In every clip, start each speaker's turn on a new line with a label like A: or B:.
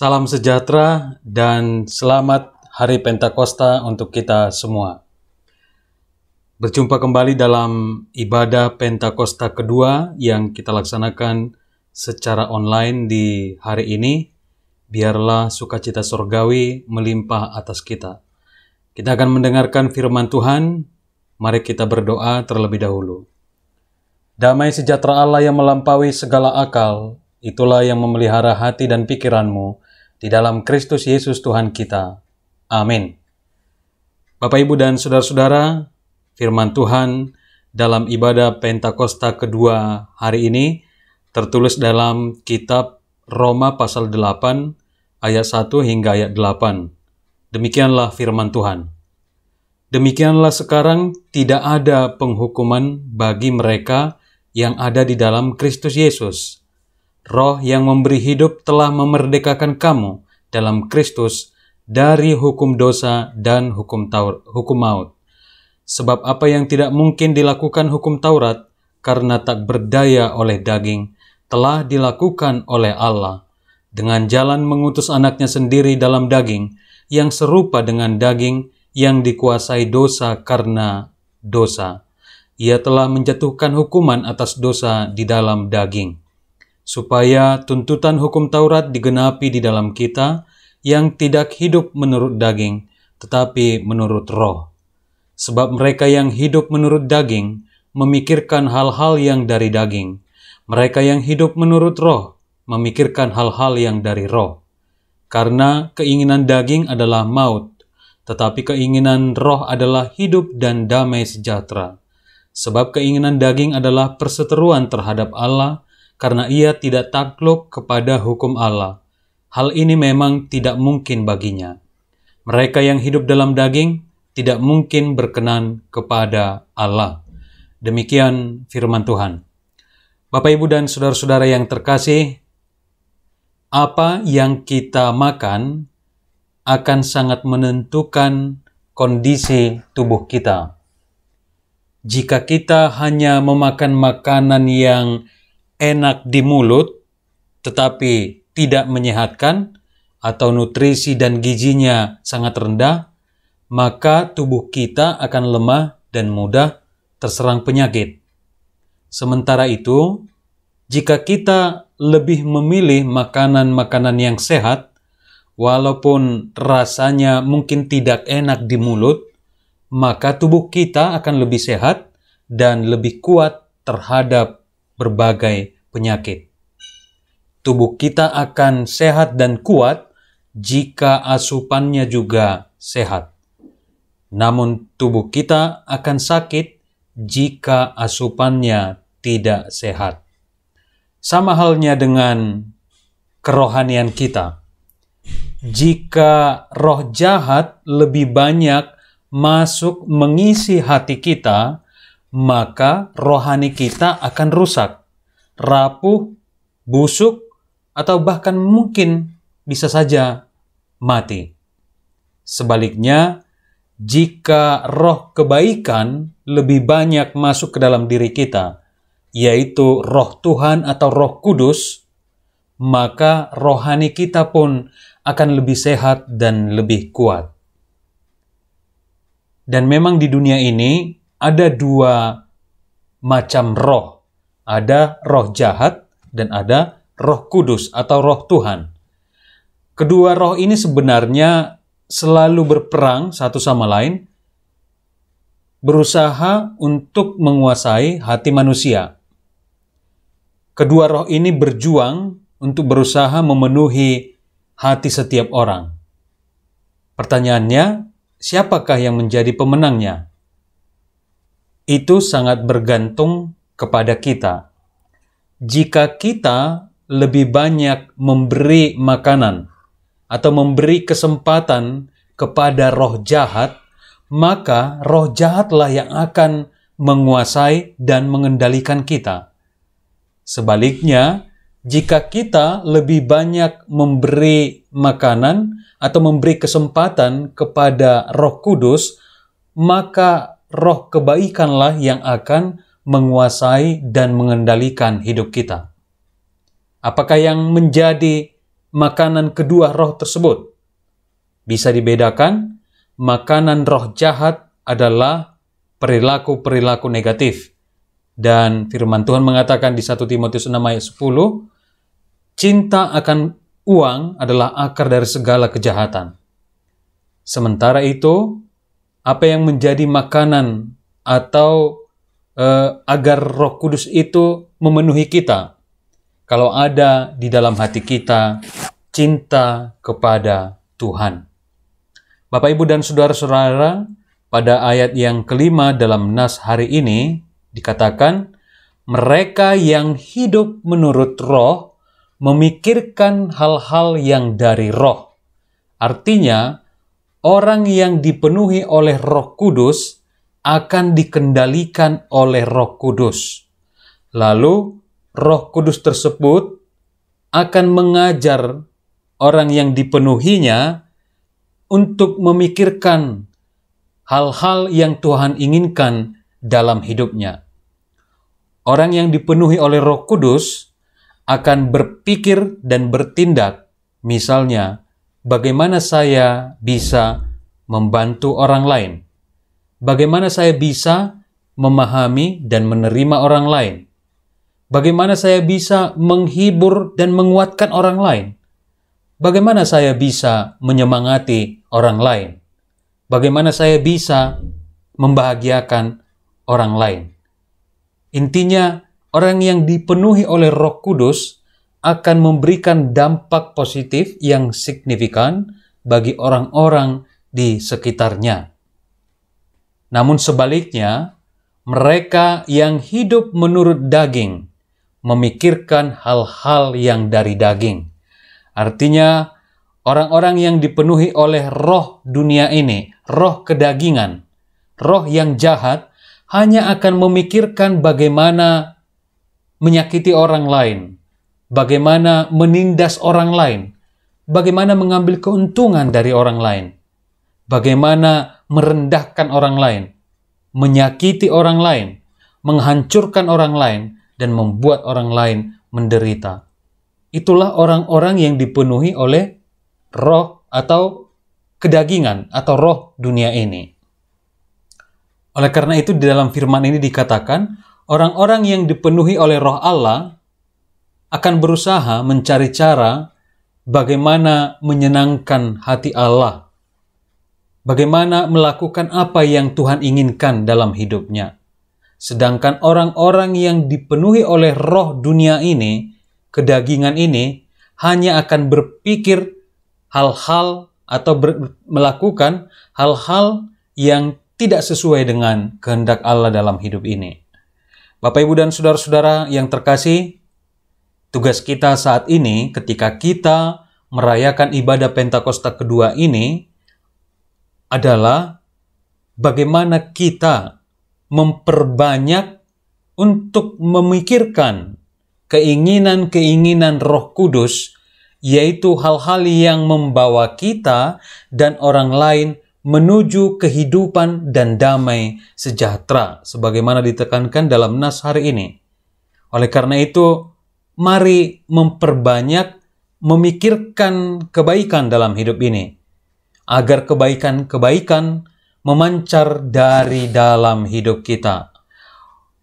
A: Salam sejahtera dan selamat Hari Pentakosta untuk kita semua. Berjumpa kembali dalam ibadah Pentakosta kedua yang kita laksanakan secara online di hari ini. Biarlah sukacita surgawi melimpah atas kita. Kita akan mendengarkan firman Tuhan. Mari kita berdoa terlebih dahulu. Damai sejahtera Allah yang melampaui segala akal, itulah yang memelihara hati dan pikiranmu di dalam Kristus Yesus Tuhan kita. Amin. Bapak, Ibu, dan saudara-saudara, firman Tuhan dalam ibadah Pentakosta kedua hari ini tertulis dalam kitab Roma pasal 8 ayat 1 hingga ayat 8. Demikianlah firman Tuhan. Demikianlah sekarang tidak ada penghukuman bagi mereka yang ada di dalam Kristus Yesus. Roh yang memberi hidup telah memerdekakan kamu dalam Kristus dari hukum dosa dan hukum maut. Sebab apa yang tidak mungkin dilakukan hukum Taurat karena tak berdaya oleh daging, telah dilakukan oleh Allah dengan jalan mengutus anaknya sendiri dalam daging, yang serupa dengan daging yang dikuasai dosa karena dosa. Ia telah menjatuhkan hukuman atas dosa di dalam daging, supaya tuntutan hukum Taurat digenapi di dalam kita yang tidak hidup menurut daging, tetapi menurut roh. Sebab mereka yang hidup menurut daging memikirkan hal-hal yang dari daging. Mereka yang hidup menurut roh memikirkan hal-hal yang dari roh. Karena keinginan daging adalah maut, tetapi keinginan roh adalah hidup dan damai sejahtera. Sebab keinginan daging adalah perseteruan terhadap Allah, karena ia tidak takluk kepada hukum Allah. Hal ini memang tidak mungkin baginya. Mereka yang hidup dalam daging tidak mungkin berkenan kepada Allah. Demikian firman Tuhan. Bapak, Ibu, dan saudara-saudara yang terkasih, apa yang kita makan akan sangat menentukan kondisi tubuh kita. Jika kita hanya memakan makanan yang enak di mulut, tetapi tidak menyehatkan, atau nutrisi dan gizinya sangat rendah, maka tubuh kita akan lemah dan mudah terserang penyakit. Sementara itu, jika kita lebih memilih makanan-makanan yang sehat, walaupun rasanya mungkin tidak enak di mulut, maka tubuh kita akan lebih sehat dan lebih kuat terhadap berbagai penyakit. Tubuh kita akan sehat dan kuat jika asupannya juga sehat. Namun tubuh kita akan sakit jika asupannya tidak sehat. Sama halnya dengan kerohanian kita. Jika roh jahat lebih banyak masuk mengisi hati kita, maka rohani kita akan rusak, rapuh, busuk, atau bahkan mungkin bisa saja mati. Sebaliknya, jika roh kebaikan lebih banyak masuk ke dalam diri kita, yaitu roh Tuhan atau Roh Kudus, maka rohani kita pun akan lebih sehat dan lebih kuat. Dan memang di dunia ini ada dua macam roh. Ada roh jahat dan ada Roh Kudus atau Roh Tuhan. Kedua roh ini sebenarnya selalu berperang satu sama lain, berusaha untuk menguasai hati manusia. Kedua roh ini berjuang untuk berusaha memenuhi hati setiap orang. Pertanyaannya, siapakah yang menjadi pemenangnya? Itu sangat bergantung kepada kita. Jika kita lebih banyak memberi makanan atau memberi kesempatan kepada roh jahat, maka roh jahatlah yang akan menguasai dan mengendalikan kita. Sebaliknya, jika kita lebih banyak memberi makanan atau memberi kesempatan kepada Roh Kudus, maka roh kebaikanlah yang akan menguasai dan mengendalikan hidup kita. Apakah yang menjadi makanan kedua roh tersebut. Bisa dibedakan, makanan roh jahat adalah perilaku-perilaku negatif. Dan firman Tuhan mengatakan di 1 Timotius 6 ayat 10, cinta akan uang adalah akar dari segala kejahatan. Sementara itu, apa yang menjadi makanan atau agar Roh Kudus itu memenuhi kita? Kalau ada di dalam hati kita cinta kepada Tuhan. Bapak, Ibu, dan saudara-saudara, pada ayat yang kelima dalam nas hari ini dikatakan, mereka yang hidup menurut roh memikirkan hal-hal yang dari roh. Artinya, orang yang dipenuhi oleh Roh Kudus akan dikendalikan oleh Roh Kudus. Lalu, Roh Kudus tersebut akan mengajar orang yang dipenuhinya untuk memikirkan hal-hal yang Tuhan inginkan dalam hidupnya. Orang yang dipenuhi oleh Roh Kudus akan berpikir dan bertindak. Misalnya, bagaimana saya bisa membantu orang lain? Bagaimana saya bisa memahami dan menerima orang lain? Bagaimana saya bisa menghibur dan menguatkan orang lain? Bagaimana saya bisa menyemangati orang lain? Bagaimana saya bisa membahagiakan orang lain? Intinya, orang yang dipenuhi oleh Roh Kudus akan memberikan dampak positif yang signifikan bagi orang-orang di sekitarnya. Namun sebaliknya, mereka yang hidup menurut daging memikirkan hal-hal yang dari daging. Artinya, orang-orang yang dipenuhi oleh roh dunia ini, roh kedagingan, roh yang jahat, hanya akan memikirkan bagaimana menyakiti orang lain, bagaimana menindas orang lain, bagaimana mengambil keuntungan dari orang lain, bagaimana merendahkan orang lain, menyakiti orang lain, menghancurkan orang lain, dan membuat orang lain menderita. Itulah orang-orang yang dipenuhi oleh roh atau kedagingan atau roh dunia ini. Oleh karena itu di dalam firman ini dikatakan, orang-orang yang dipenuhi oleh roh Allah akan berusaha mencari cara bagaimana menyenangkan hati Allah. Bagaimana melakukan apa yang Tuhan inginkan dalam hidupnya. Sedangkan orang-orang yang dipenuhi oleh roh dunia ini, kedagingan ini, hanya akan berpikir hal-hal atau melakukan hal-hal yang tidak sesuai dengan kehendak Allah dalam hidup ini. Bapak, Ibu, dan saudara-saudara yang terkasih, tugas kita saat ini ketika kita merayakan ibadah Pentakosta kedua ini adalah bagaimana kita memperbanyak untuk memikirkan keinginan-keinginan Roh Kudus, yaitu hal-hal yang membawa kita dan orang lain menuju kehidupan dan damai sejahtera, sebagaimana ditekankan dalam nas hari ini. Oleh karena itu, mari memperbanyak memikirkan kebaikan dalam hidup ini, agar kebaikan-kebaikan memancar dari dalam hidup kita.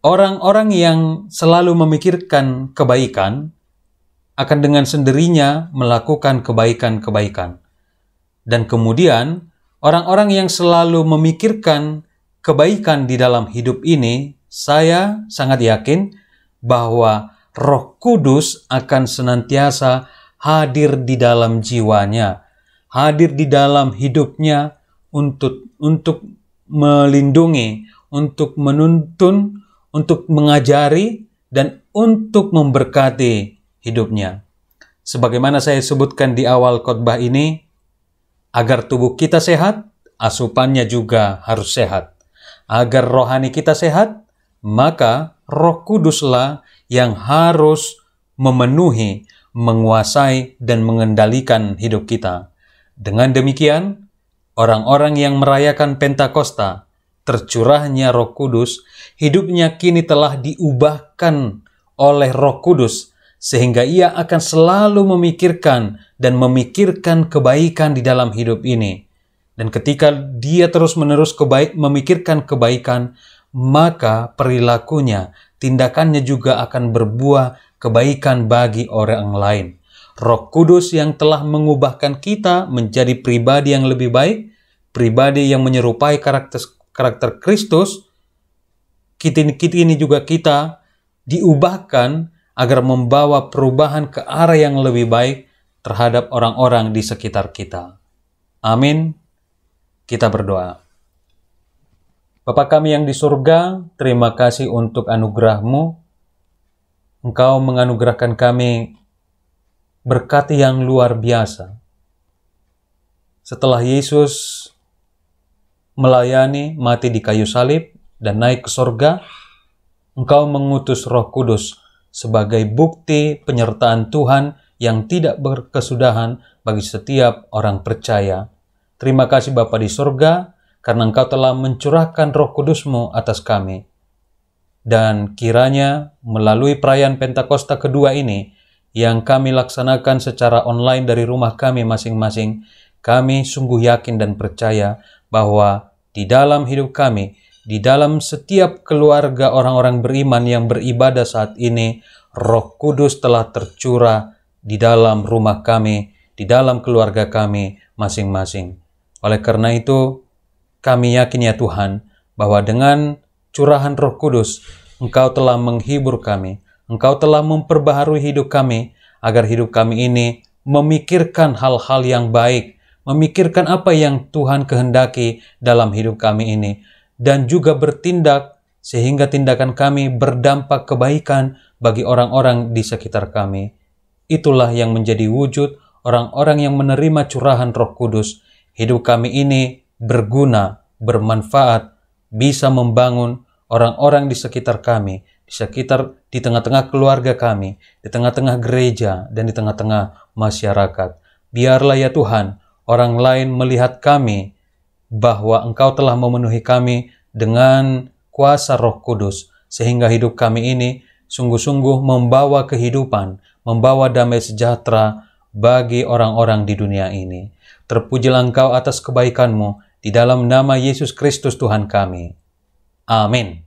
A: Orang-orang yang selalu memikirkan kebaikan akan dengan sendirinya melakukan kebaikan-kebaikan. Dan kemudian, orang-orang yang selalu memikirkan kebaikan di dalam hidup ini, saya sangat yakin bahwa Roh Kudus akan senantiasa hadir di dalam jiwanya, hadir di dalam hidupnya untuk melindungi, untuk menuntun, untuk mengajari, dan untuk memberkati hidupnya. Sebagaimana saya sebutkan di awal khotbah ini, agar tubuh kita sehat, asupannya juga harus sehat. Agar rohani kita sehat, maka Roh Kuduslah yang harus memenuhi, menguasai, dan mengendalikan hidup kita. Dengan demikian, orang-orang yang merayakan Pentakosta, tercurahnya Roh Kudus, hidupnya kini telah diubahkan oleh Roh Kudus sehingga ia akan selalu memikirkan kebaikan di dalam hidup ini. Dan ketika dia terus-menerus memikirkan kebaikan, maka perilakunya, tindakannya juga akan berbuah kebaikan bagi orang lain. Roh Kudus yang telah mengubahkan kita menjadi pribadi yang lebih baik, pribadi yang menyerupai karakter Kristus, kita ini juga kita diubahkan agar membawa perubahan ke arah yang lebih baik terhadap orang-orang di sekitar kita. Amin. Kita berdoa. Bapa kami yang di surga, terima kasih untuk anugerah-Mu. Engkau menganugerahkan kami berkat yang luar biasa. Setelah Yesus melayani, mati di kayu salib, dan naik ke surga, Engkau mengutus Roh Kudus sebagai bukti penyertaan Tuhan yang tidak berkesudahan bagi setiap orang percaya. Terima kasih Bapa di surga, karena Engkau telah mencurahkan Roh Kudus-Mu atas kami. Dan kiranya melalui perayaan Pentakosta kedua ini, yang kami laksanakan secara online dari rumah kami masing-masing, kami sungguh yakin dan percaya bahwa di dalam hidup kami, di dalam setiap keluarga orang-orang beriman yang beribadah saat ini, Roh Kudus telah tercurah di dalam rumah kami, di dalam keluarga kami masing-masing. Oleh karena itu, kami yakin ya Tuhan, bahwa dengan curahan Roh Kudus, Engkau telah menghibur kami, Engkau telah memperbaharui hidup kami, agar hidup kami ini memikirkan hal-hal yang baik, memikirkan apa yang Tuhan kehendaki dalam hidup kami ini, dan juga bertindak sehingga tindakan kami berdampak kebaikan bagi orang-orang di sekitar kami. Itulah yang menjadi wujud orang-orang yang menerima curahan Roh Kudus. Hidup kami ini berguna, bermanfaat, bisa membangun orang-orang di sekitar kami, di tengah-tengah keluarga kami, di tengah-tengah gereja, dan di tengah-tengah masyarakat. Biarlah ya Tuhan, orang lain melihat kami, bahwa Engkau telah memenuhi kami dengan kuasa Roh Kudus, sehingga hidup kami ini sungguh-sungguh membawa kehidupan, membawa damai sejahtera bagi orang-orang di dunia ini. Terpujilah Engkau atas kebaikan-Mu, di dalam nama Yesus Kristus Tuhan kami. Amin.